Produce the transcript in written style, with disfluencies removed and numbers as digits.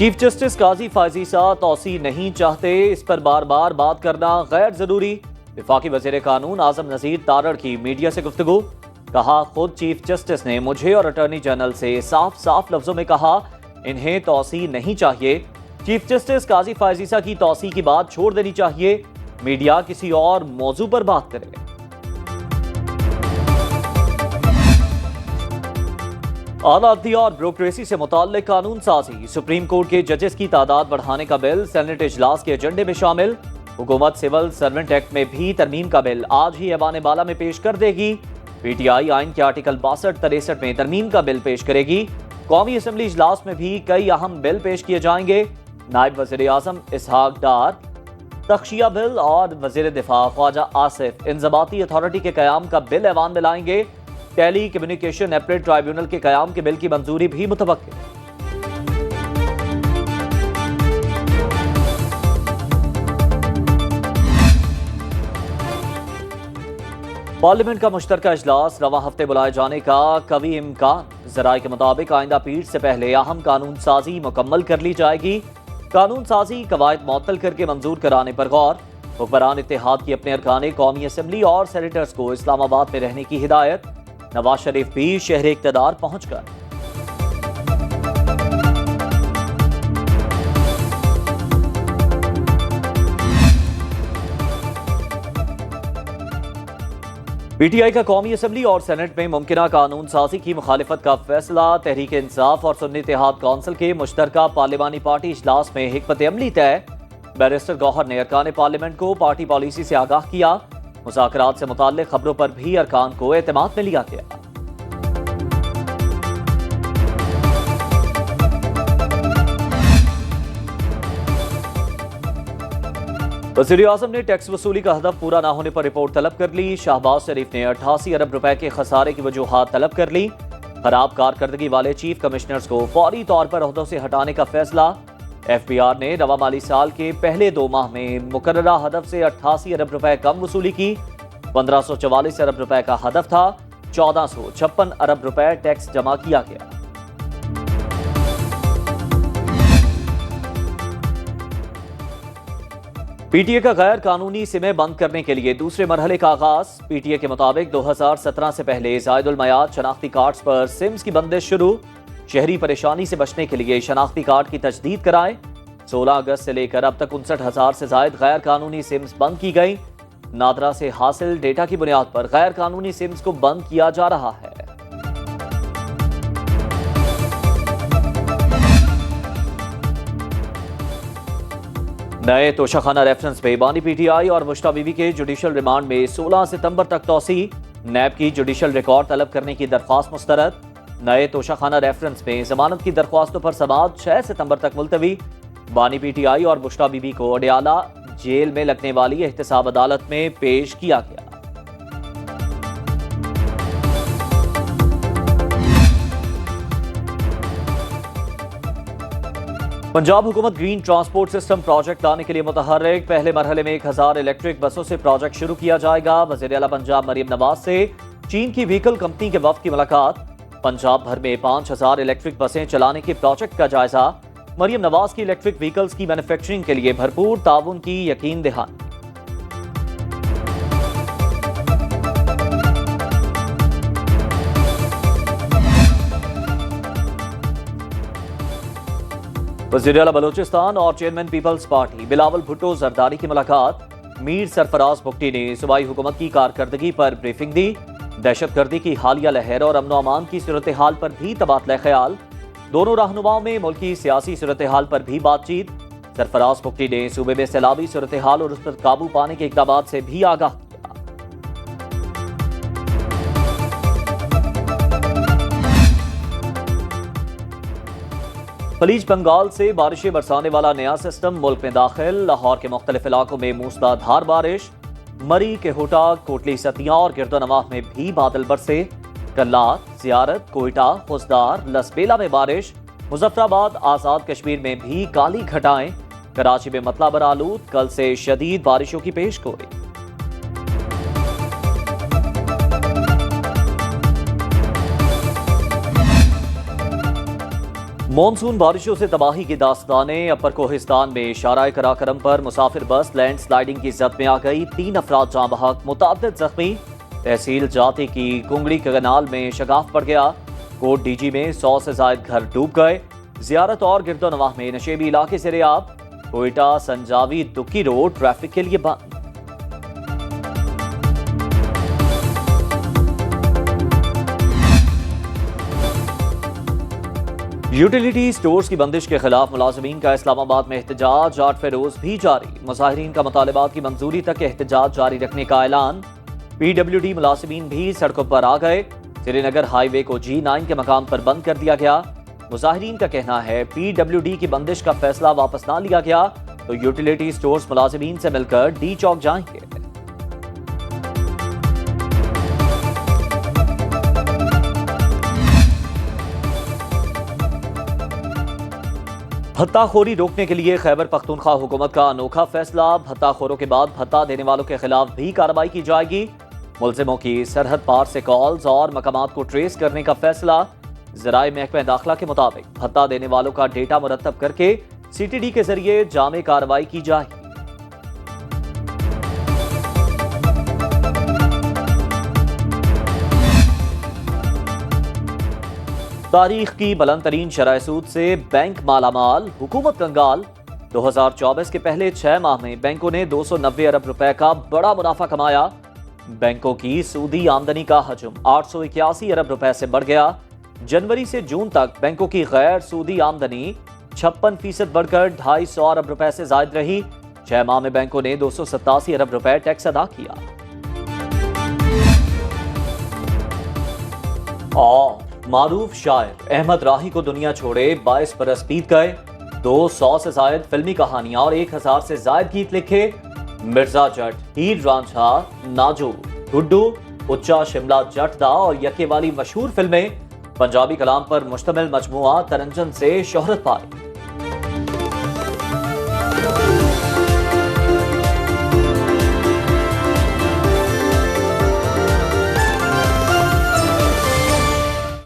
Chief justice काजी फायजीसा तौसी नहीं चाहते, इस पर बार बार बात करना गैर जरूरी। वफाकी वजीर कानून आजम नजीर तारड़ की मीडिया से गुफ्तगू। कहा, खुद चीफ जस्टिस ने मुझे और अटॉर्नी जनरल से साफ साफ लफ्जों में कहा इन्हें तौसी नहीं चाहिए। चीफ जस्टिस काजी फायजीसा की तौसी की बात छोड़ देनी चाहिए, मीडिया किसी और मौजू पर बात करे। आला अदलिया और ब्यूरोक्रेसी से मुताल्लिक कानून साजी। सुप्रीम कोर्ट के जजेस की तादाद बढ़ाने का बिल सेनेट इजलास के एजेंडे में शामिल। हुकूमत सिविल सर्वेंट एक्ट में भी तरमीम का बिल आज ही ऐवान बाला में पेश कर देगी। पीटीआई आइन के आर्टिकल 62-63 में तरमीम का बिल पेश करेगी। कौमी असम्बली इजलास में भी कई अहम बिल पेश किए जाएंगे। नायब वजीर आजम इसहाक डार तख्शिया बिल और वजीर दिफा ख्वाजा आसिफ इंजबाती अथॉरिटी के कयाम का बिल ऐवान में लाएंगे। टेली कम्युनिकेशन एपलेट ट्राइब्यूनल के कयाम के बिल की मंजूरी भी मुतवक्किल। पार्लियामेंट का मुश्तरका इजलास रवा हफ्ते बुलाए जाने का कवी इम्कान। जराये के मुताबिक आइंदा पीठ से पहले अहम कानून साजी मुकम्मल कर ली जाएगी। कानून साजी कवायद मुअत्तल करके मंजूर कराने पर गौर। हुक्मरान इत्तेहाद की अपने अरकान कौमी असम्बली और सेनेटर्स को इस्लामाबाद में रहने की हिदायत। नवाज शरीफ भी शहर इक़्तिदार पहुंचकर पीटीआई का कौमी असम्बली और सेनेट में मुमकिना कानून साजी की मुखालिफत का फैसला। तहरीक इंसाफ और सुन्नी इत्तेहाद कौंसिल के मुश्तरका पार्लिमानी पार्टी इजलास में हिकमत अमली तय। बैरिस्टर गौहर ने अरकान पार्लियामेंट को पार्टी पॉलिसी से आगाह किया। मुज़ाकरात से मुताल्लिक खबरों पर भी अरकान को एतमाद में लिया गया। वज़ीर आज़म ने टैक्स वसूली का हदफ पूरा न होने पर रिपोर्ट तलब कर ली। शहबाज शरीफ ने 88 अरब रुपए के खसारे की वजूहात तलब कर ली। खराब कारकर्दगी वाले चीफ कमिश्नर्स को फौरी तौर पर ओहदों से हटाने का फैसला। FBI ने रवा माली साल के पहले 2 माह में मुकर्ररा हदफ से 88 अरब रुपए कम वसूली की। 1544 अरब रुपए का हदफ था, 1456 अरब रुपए टैक्स जमा किया गया। पीटीए का गैर कानूनी सिमें बंद करने के लिए दूसरे मरहले का आगाज। पीटीए के मुताबिक 2017 से पहले ज़ायदुल मयाद शनाख्ती कार्ड्स पर सिम्स की बंदिश शुरू। शहरी परेशानी से बचने के लिए शनाख्ती कार्ड की तजदीद कराएं। 16 अगस्त से लेकर अब तक 59,000 से जायद गैर कानूनी सिम्स बंद की गई। नादरा से हासिल डेटा की बुनियाद पर गैर कानूनी सिम्स को बंद किया जा रहा है। नए तोशाखाना रेफरेंस में बानी पीटीआई और मुश्ता बीबी के जुडिशल रिमांड में 16 सितंबर तक तौसी। नैब की जुडिशल रिकॉर्ड तलब करने की दरख्वास्त मुस्तरद। नए तोशाखाना रेफरेंस में जमानत की दरख्वास्तों पर समाअत 6 सितंबर तक मुलतवी। बानी पीटीआई और मुश्ता बीबी को अडियाला जेल में लगने वाली एहतसाब अदालत में पेश किया गया। पंजाब हुकूमत ग्रीन ट्रांसपोर्ट सिस्टम प्रोजेक्ट लाने के लिए मुतहर्रिक। पहले मरहले में 1000 इलेक्ट्रिक बसों से प्रोजेक्ट शुरू किया जाएगा। वज़ीर आला पंजाब मरियम नवाज से चीन की व्हीकल कंपनी के वफ्द की मुलाकात। पंजाब भर में 5000 इलेक्ट्रिक बसें चलाने के प्रोजेक्ट का जायजा। मरियम नवाज की इलेक्ट्रिक व्हीकल्स की मैन्युफैक्चरिंग के लिए भरपूर ताउन की यकीन दहानी। वज़ीर आला बलोचिस्तान और chairman Peoples Party Bilawal Bhutto Zardari की मुलाकात। मीर सरफराज बुगटी ने सूबाई हुकूमत की कारकर्दगी पर ब्रीफिंग दी। दहशतगर्दी की हालिया लहर और अमन अमान की सूरत हाल पर भी तबादला ख्याल। दोनों रहनुमाओं में मुल्की सियासी सूरत हाल पर भी बातचीत। सरफराज बुगटी ने सूबे में सैलाबी सूरत हाल और उस पर काबू पाने के इक़दामात से भी आगाह किया। खलीज बंगाल से बारिशें बरसाने वाला नया सिस्टम मुल्क में दाखिल। लाहौर के मुख्तलिफ इलाकों में मूसलाधार बारिश। मरी, केहोटा, कोटली सतिया और गिरदोनवाह में भी बादल बरसे। कल्लात, जियारत, कोयटा, खुजदार, लसबेला में बारिश। मुजफ्फराबाद, आजाद कश्मीर में भी काली घटाएं। कराची में मतला बरालूद। कल से शदीद बारिशों की पेशगोई। मॉनसून बारिशों से तबाही की दास्तानें। अपर कोहिस्तान में शाराय कराकरम पर मुसाफिर बस लैंड स्लाइडिंग की जद में आ गई, 3 अफराद जाँ बहक, मुताद्दिद जख्मी। तहसील जाती की कुंगड़ी कनाल में शगाफ पड़ गया। कोट डीजी में 100 से जायद घर डूब गए। जियारत और गिरदोनवाह में नशेबी इलाके से रेयाब। कोयटा संजावी दुक्की रोड ट्रैफिक के लिए बंद। यूटिलिटी स्टोर्स की बंदिश के खिलाफ मुलाजमीन का इस्लामाबाद में एहतजाज 8 रोज भी जारी। मुजाहिरीन का मुतालिबात की मंजूरी तक एहतजाज जारी रखने का ऐलान। PWD मुलाजमीन भी सड़कों पर आ गए। श्रीनगर हाईवे को G9 के मकाम पर बंद कर दिया गया। मुजाहिरीन का कहना है PWD की बंदिश का फैसला वापस ना लिया गया तो यूटिलिटी स्टोर्स मुलाजमीन से मिलकर D चौक जाएंगे। भत्ताखोरी रोकने के लिए खैबर पख्तूनख्वा हुकूमत का अनोखा फैसला। भत्ताखोरों के बाद भत्ता देने वालों के खिलाफ भी कार्रवाई की जाएगी। मुलजिमों की सरहद पार से कॉल्स और मकामात को ट्रेस करने का फैसला। ज़राए महकमा दाखिला के मुताबिक भत्ता देने वालों का डेटा मुरतब करके CTD के जरिए जामे कार्रवाई की जाएगी। तारीख की बुलंद तरीन शरह सूद से बैंक मालामाल, हुकूमत कंगाल। 2024 के पहले 6 माह में बैंकों ने 290 अरब रुपए का बड़ा मुनाफा कमाया। बैंकों की सूदी आमदनी का हजम 881 अरब रुपए से बढ़ गया। जनवरी से जून तक बैंकों की गैर सूदी आमदनी 56% बढ़कर 250 अरब रुपए से जायद रही। 6 माह में बैंकों ने 287 अरब रुपए टैक्स अदा किया। और मारूफ शायर अहमद राही को दुनिया छोड़े 22 बरस बीत गए। 200 से जायद फिल्मी कहानियां और 1000 से जायद गीत लिखे। मिर्जा जट, हीर रांझा, नाजो, गुड्डू, उच्चा शिमला जट दा और यके वाली मशहूर फिल्में पंजाबी कलाम पर मुश्तमिल मजमुआ तरंजन से शोहरत पाई।